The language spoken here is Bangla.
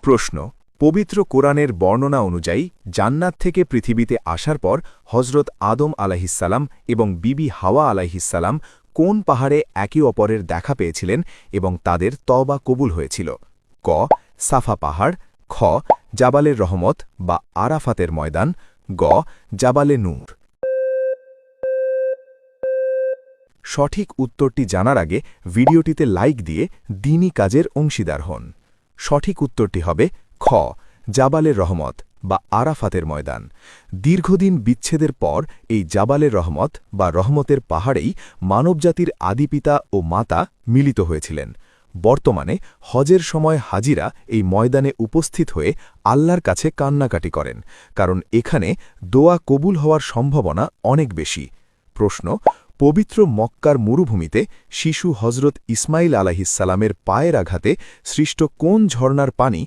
প্রশ্ন পবিত্র কোরআনের বর্ণনা অনুযায়ী জান্নাত থেকে পৃথিবীতে আসার পর হজরত আদম আলাইহিসসালাম এবং বিবি হাওয়া আলাইহিসসালাম কোন পাহাড়ে একে অপরের দেখা পেয়েছিলেন এবং তাদের তওবা কবুল হয়েছিল? ক সাফা পাহাড়, খ জাবালে রহমত বা আরাফাতের ময়দান, গ জাবালে নূর। সঠিক উত্তরটি জানার আগে ভিডিওটিতে লাইক দিয়ে দ্বীনি কাজের অংশীদার হন। সঠিক উত্তরটি হবে খ জাবালে রহমত বা আরাফাতের ময়দান। দীর্ঘদিন বিচ্ছেদের পর এই জাবালে রহমত বা রহমতের পাহাড়েই মানবজাতির আদিপিতা ও মাতা মিলিত হয়েছিলেন। বর্তমানে হজের সময় হাজিরা এই ময়দানে উপস্থিত হয়ে আল্লাহর কাছে কান্নাকাটি করেন, কারণ এখানে দোয়া কবুল হওয়ার সম্ভাবনা অনেক বেশি। প্রশ্ন পবিত্র মক্কার মরুভূমিতে শিশু হজরত ইসমাইল আলাইহিসসালামের পায়ের আঘাতে সৃষ্ট কোন ঝর্ণার পানি